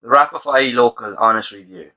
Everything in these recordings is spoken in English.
The Rapify Local Honest Review.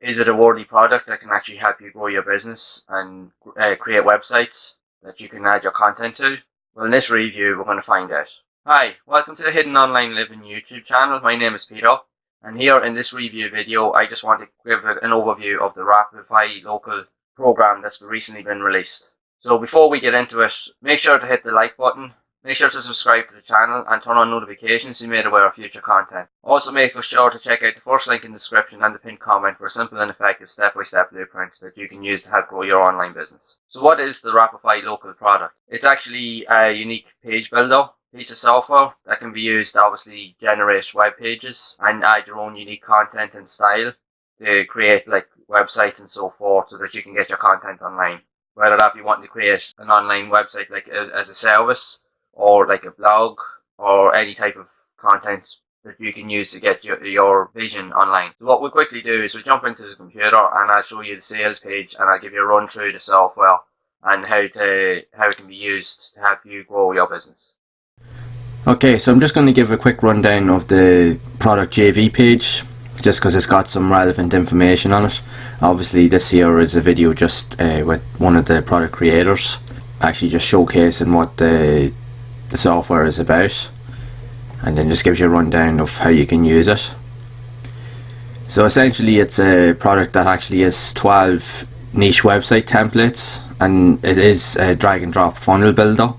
Is it a worthy product that can actually help you grow your business and create websites that you can add your content to? Well, in this review, we're going to find out. Hi, welcome to the Hidden Online Living YouTube channel. My name is Peter, and here in this review video, I just want to give an overview of the Rapify Local program that's recently been released. So before we get into it, make sure to hit the like button. Make sure to subscribe to the channel and turn on notifications so you're made aware of future content. Also make sure to check out the first link in the description and the pinned comment for a simple and effective step-by-step blueprint that you can use to help grow your online business. So what is the Rapify Local product? It's actually a unique page builder piece of software that can be used to obviously generate web pages and add your own unique content and style to create like websites and so forth so that you can get your content online. Whether that be wanting to create an online website like as a service, or like a blog, or any type of content that you can use to get your vision online. So what we'll quickly do is we'll jump into the computer and I'll show you the sales page and I'll give you a run through the software and how it can be used to help you grow your business. Okay, so I'm just going to give a quick rundown of the product JV page just because it's got some relevant information on it. Obviously this here is a video just with one of the product creators actually just showcasing what the software is about, and then just gives you a rundown of how you can use it. So essentially it's a product that actually is 12 niche website templates, and it is a drag and drop funnel builder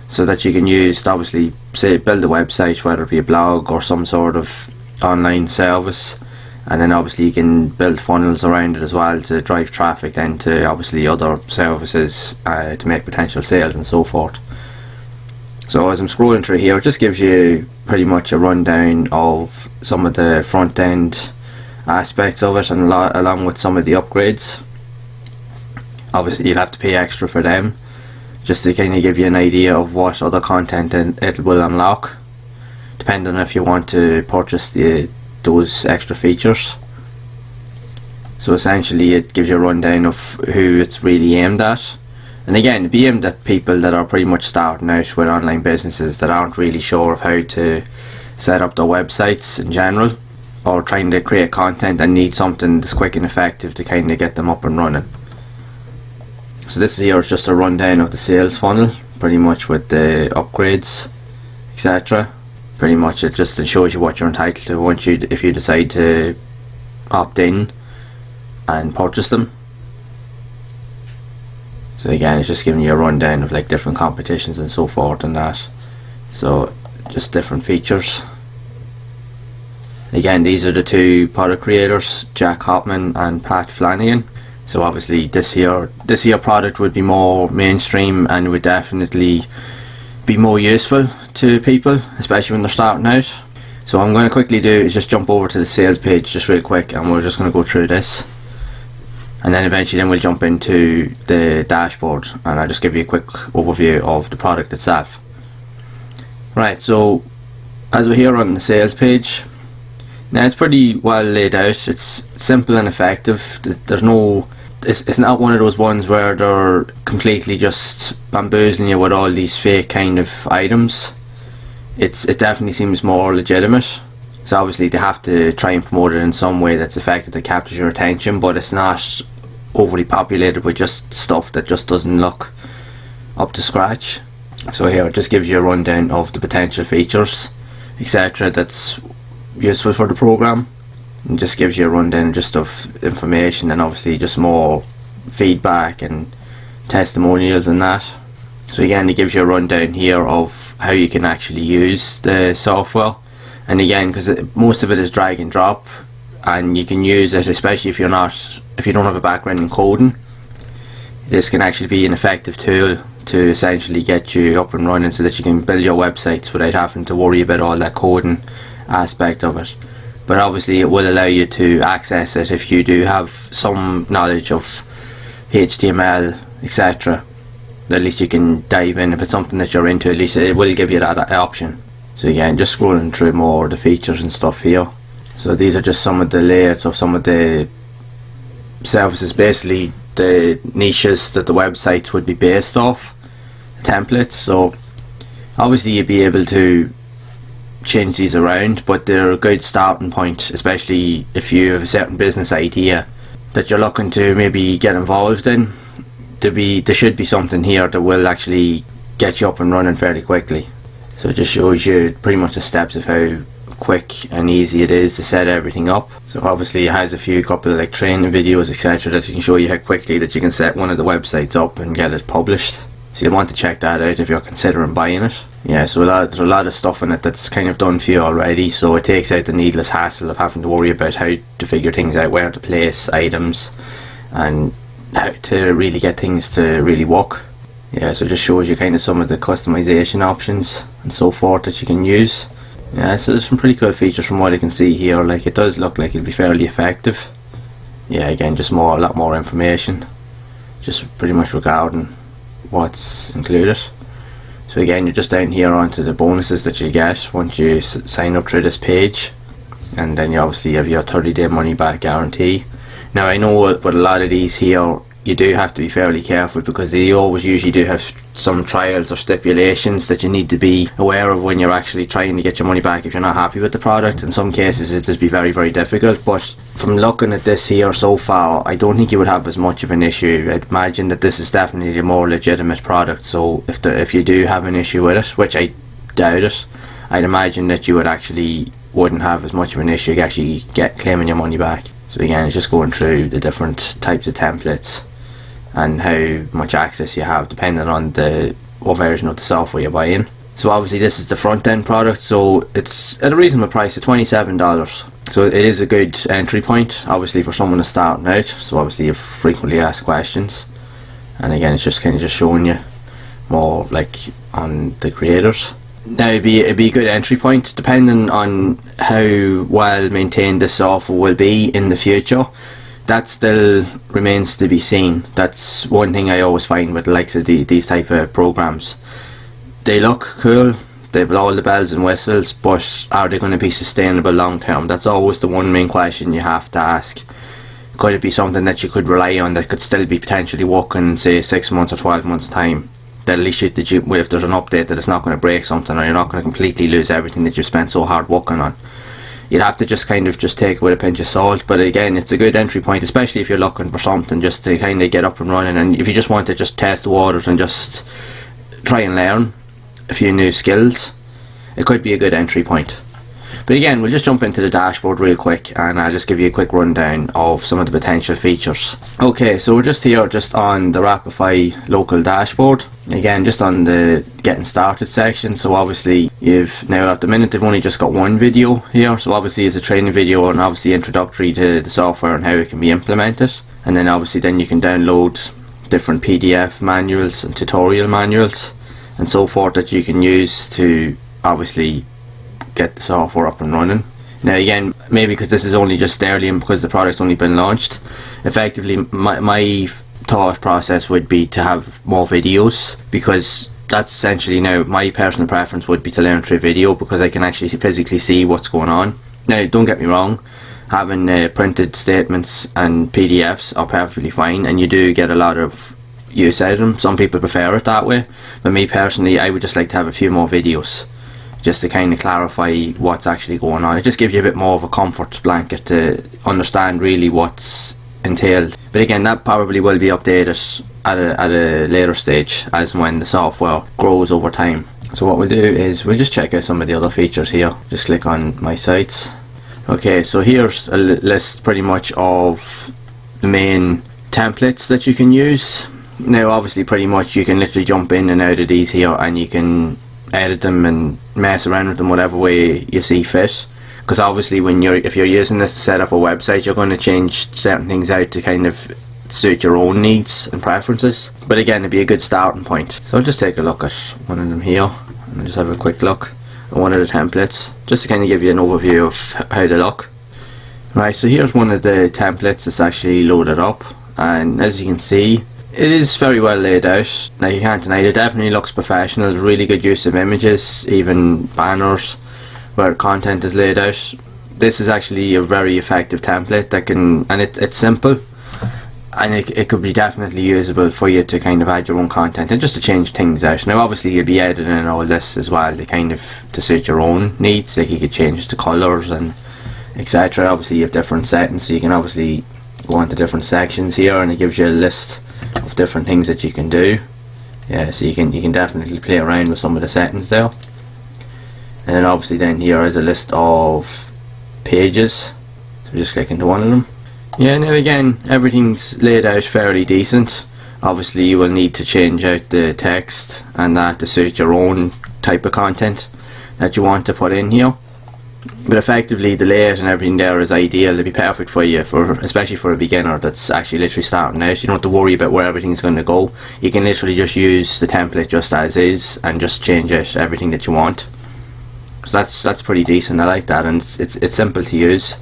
so that you can use to obviously say build a website, whether it be a blog or some sort of online service, and then obviously you can build funnels around it as well to drive traffic into obviously other services to make potential sales and so forth. So as I'm scrolling through here, it just gives you pretty much a rundown of some of the front end aspects of it, and along with some of the upgrades. Obviously you'll have to pay extra for them just to kind of give you an idea of what other content it will unlock, depending on if you want to purchase those extra features. So essentially it gives you a rundown of who it's really aimed at. And again, it'd be aimed at people that are pretty much starting out with online businesses that aren't really sure of how to set up their websites in general, or trying to create content and need something that's quick and effective to kind of get them up and running. So this here is just a rundown of the sales funnel, pretty much with the upgrades, etc. Pretty much it just shows you what you're entitled to if you decide to opt in and purchase them. So again, it's just giving you a rundown of like different competitions and so forth and that. So just different features. Again, these are the two product creators, Jack Hopman and Pat Flanagan. So obviously this here product would be more mainstream and would definitely be more useful to people, especially when they're starting out. So what I'm going to quickly do is just jump over to the sales page just real quick, and we're just going to go through this. And then eventually we'll jump into the dashboard and I'll just give you a quick overview of the product itself. Right, so as we're here on the sales page, now it's pretty well laid out. It's simple and effective. It's not one of those ones where they're completely just bamboozling you with all these fake kind of items. It definitely seems more legitimate. So obviously they have to try and promote it in some way that's effective, that captures your attention, but it's not overly populated with just stuff that just doesn't look up to scratch. So here it just gives you a rundown of the potential features, etc. that's useful for the program, and just gives you a rundown just of information and obviously just more feedback and testimonials and that. So again, it gives you a rundown here of how you can actually use the software. And again, because most of it is drag and drop, and you can use it, especially if you don't have a background in coding. This can actually be an effective tool to essentially get you up and running so that you can build your websites without having to worry about all that coding aspect of it. But obviously it will allow you to access it if you do have some knowledge of HTML, etc. At least you can dive in. If it's something that you're into, at least it will give you that option. So again, just scrolling through more of the features and stuff here. So these are just some of the layouts of some of the services, basically the niches that the websites would be based off, the templates. So obviously you'd be able to change these around, but they're a good starting point, especially if you have a certain business idea that you're looking to maybe get involved in. There should be something here that will actually get you up and running fairly quickly. So it just shows you pretty much the steps of how quick and easy it is to set everything up. So obviously it has a couple of like training videos, etc., that can show you how quickly that you can set one of the websites up and get it published. So you want to check that out if you're considering buying it. Yeah, so there's a lot of stuff in it that's kind of done for you already, so it takes out the needless hassle of having to worry about how to figure things out, where to place items, and how to really get things to really work. Yeah, so it just shows you kind of some of the customization options and so forth that you can use. Yeah, so there's some pretty cool features from what I can see here. Like, it does look like it'll be fairly effective. Yeah, again, just a lot more information, just pretty much regarding what's included. So again, you're just down here onto the bonuses that you get once you sign up through this page, and then you obviously have your 30-day money back guarantee. Now I know with a lot of these here, you do have to be fairly careful because they always usually do have some trials or stipulations that you need to be aware of when you're actually trying to get your money back if you're not happy with the product. In some cases it just be very, very difficult, but from looking at this here so far, I don't think you would have as much of an issue. I'd imagine that this is definitely a more legitimate product, so if you do have an issue with it, which I doubt it, I'd imagine that you wouldn't have as much of an issue actually claiming your money back. So again, it's just going through the different types of templates and how much access you have depending on what version of the software you're buying. So obviously this is the front end product, so it's at a reasonable price of $27. So it is a good entry point obviously for someone that's starting out. So obviously you have frequently asked questions, and again it's just kind of just showing you more like on the creators. Now it'd be a good entry point depending on how well maintained the software will be in the future. That still remains to be seen. That's one thing I always find with the likes of these type of programs. They look cool, they've all the bells and whistles, but are they going to be sustainable long term? That's always the one main question you have to ask. Could it be something that you could rely on that could still be potentially working, say 6 months or 12 months time? That at least if there's an update that it's not going to break something, or you're not going to completely lose everything that you've spent so hard working on. You'd have to just kind of just take it with a pinch of salt, but again, it's a good entry point, especially if you're looking for something just to kind of get up and running, and if you just want to just test the waters and just try and learn a few new skills, it could be a good entry point. But again, we'll just jump into the dashboard real quick and I'll just give you a quick rundown of some of the potential features. Okay, so we're just here just on the Rapify Local dashboard. Again, just on the getting started section. So obviously you've now at the minute they've only just got one video here, so obviously it's a training video and obviously introductory to the software and how it can be implemented. And then obviously then you can download different PDF manuals and tutorial manuals and so forth that you can use to obviously get the software up and running. Now again, maybe because this is only just early and because the product's only been launched, effectively my thought process would be to have more videos, because that's essentially now my personal preference would be to learn through video, because I can actually physically see what's going on. Now don't get me wrong, having printed statements and PDFs are perfectly fine and you do get a lot of use out of them. Some people prefer it that way, but me personally, I would just like to have a few more videos just to kind of clarify what's actually going on. It just gives you a bit more of a comfort blanket to understand really what's entailed. But again, that probably will be updated at a later stage as when the software grows over time. So what we'll do is we'll just check out some of the other features here. Just click on my sites. Okay, so here's a list pretty much of the main templates that you can use. Now obviously pretty much you can literally jump in and out of these here and you can edit them and mess around with them whatever way you see fit, because obviously if you're using this to set up a website, you're going to change certain things out to kind of suit your own needs and preferences. But again, it'd be a good starting point. So I'll just take a look at one of them here and just have a quick look at one of the templates just to kind of give you an overview of how they look. Right, so here's one of the templates that's actually loaded up, and as you can see, it is very well laid out. Now you can't deny it definitely looks professional. There's really good use of images, even banners where content is laid out. This is actually a very effective template that can, and it's simple. and it could be definitely usable for you to kind of add your own content and just to change things out. Now obviously you'll be editing all this as well to kind of to suit your own needs, like you could change the colours and etc. Obviously you have different settings, so you can obviously go into different sections here, and it gives you a list of different things that you can do. Yeah, so you can definitely play around with some of the settings there. And then obviously down here is a list of pages, so just click into one of them. Yeah, now again, everything's laid out fairly decent. Obviously you will need to change out the text and that to suit your own type of content that you want to put in here. But effectively the layout and everything there is ideal to be perfect for you, especially for a beginner that's actually literally starting out. You don't have to worry about where everything's going to go. You can literally just use the template just as is and just change out everything that you want. So that's pretty decent. I like that, and it's simple to use,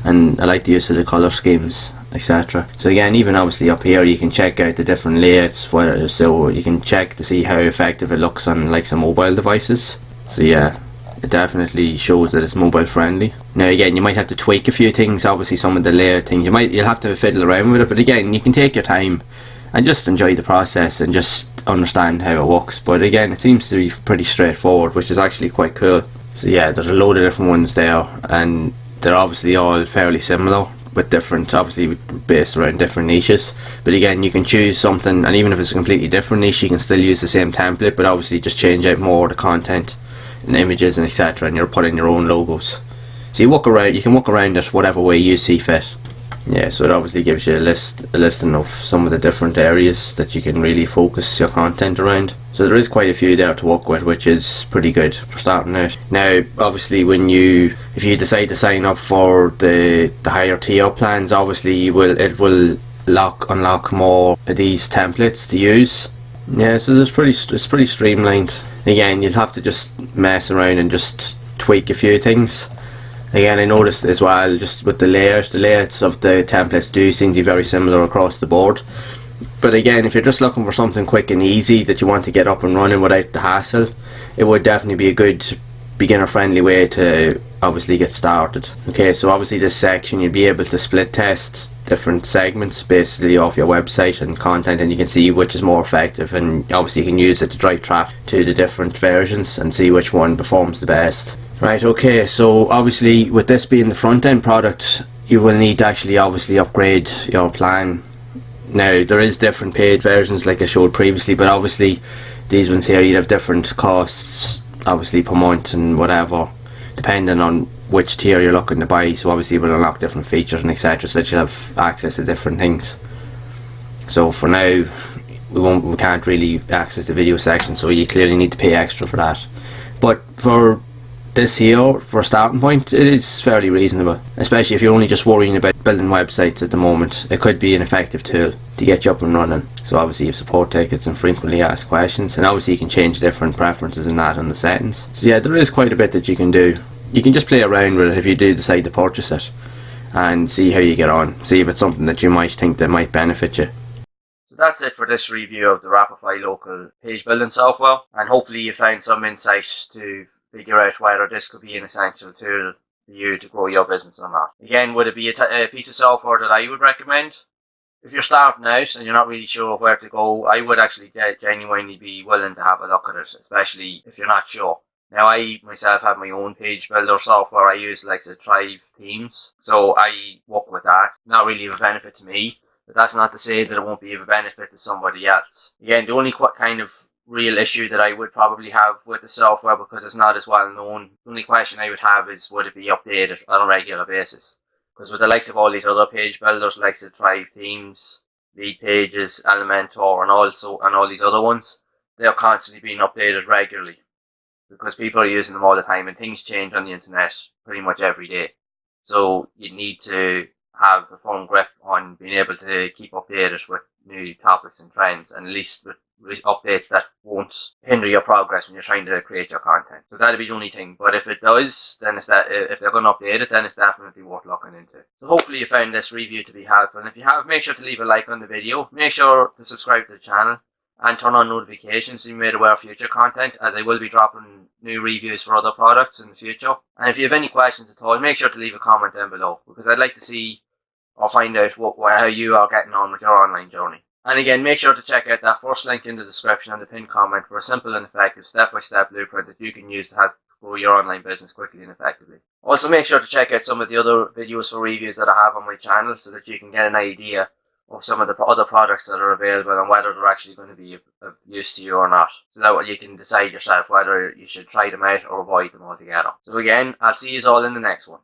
and I like the use of the colour schemes, etc. So again, even obviously up here you can check out the different layouts, so you can check to see how effective it looks on like some mobile devices. So yeah, it definitely shows that it's mobile friendly. Now again, you might have to tweak a few things. Obviously some of the layout things you'll have to fiddle around with it, but again, you can take your time and just enjoy the process and just understand how it works. But again, it seems to be pretty straightforward, which is actually quite cool. So yeah, there's a load of different ones there, and they're obviously all fairly similar, but different, obviously based around different niches. But again, you can choose something, and even if it's a completely different niche, you can still use the same template, but obviously just change out more of the content and images and etc, and you're putting your own logos. So you can walk around it whatever way you see fit. Yeah, so it obviously gives you a listing of some of the different areas that you can really focus your content around. So there is quite a few there to work with, which is pretty good for starting out. Now obviously if you decide to sign up for the higher tier plans, obviously it will unlock more of these templates to use. Yeah, so it's pretty streamlined. Again, you'll have to just mess around and just tweak a few things. Again, I noticed as well, just with the layouts of the templates do seem to be very similar across the board. But again, if you're just looking for something quick and easy that you want to get up and running without the hassle, it would definitely be a good beginner friendly way to obviously get started. Okay, so obviously this section you'll be able to split test different segments basically of your website and content, and you can see which is more effective, and obviously you can use it to drive traffic to the different versions and see which one performs the best. Right, okay, so obviously with this being the front end product, you will need to actually obviously upgrade your plan. Now there is different paid versions like I showed previously, but obviously these ones here, you'd have different costs obviously per month and whatever, depending on which tier you're looking to buy. So obviously it will unlock different features and etc, so that you'll have access to different things. So for now we can't really access the video section, so you clearly need to pay extra for that. But for this here, for a starting point, it is fairly reasonable, especially if you're only just worrying about building websites at the moment. It could be an effective tool to get you up and running. So obviously you have support tickets and frequently asked questions, and obviously you can change different preferences and that on the settings. So yeah, there is quite a bit that you can do. You can just play around with it if you do decide to purchase it and see how you get on, see if it's something that you might think that might benefit you. So that's it for this review of the Rapify Local page building software, and hopefully you found some insight to figure out whether this could be an essential tool for you to grow your business or not. Again, would it be a piece of software that I would recommend? If you're starting out and you're not really sure where to go, I would actually genuinely be willing to have a look at it, especially if you're not sure. Now, I myself have my own page builder software. I use like the Thrive themes, so I work with that. Not really of a benefit to me, but that's not to say that it won't be of a benefit to somebody else. Again, the only kind of real issue that I would probably have with the software, because it's not as well known, the only question I would have is, would it be updated on a regular basis? Because with the likes of all these other page builders, like the Thrive themes, Lead Pages, Elementor, and all these other ones, they're constantly being updated regularly, because people are using them all the time, and things change on the internet pretty much every day. So you need to have a firm grip on being able to keep updated with new topics and trends, and at least with updates that won't hinder your progress when you're trying to create your content. So that'd be the only thing. But if it does, then if they're going to update it, then it's definitely worth looking into. So hopefully you found this review to be helpful. And if you have, make sure to leave a like on the video. Make sure to subscribe to the channel and turn on notifications so you're made aware of future content, as I will be dropping new reviews for other products in the future. And if you have any questions at all, make sure to leave a comment down below, because I'd like to see or find out how you are getting on with your online journey. And again, make sure to check out that first link in the description and the pinned comment for a simple and effective step-by-step blueprint that you can use to help grow your online business quickly and effectively. Also, make sure to check out some of the other videos for reviews that I have on my channel so that you can get an idea of some of the other products that are available and whether they're actually going to be of use to you or not. So that way you can decide yourself whether you should try them out or avoid them altogether. So again, I'll see you all in the next one.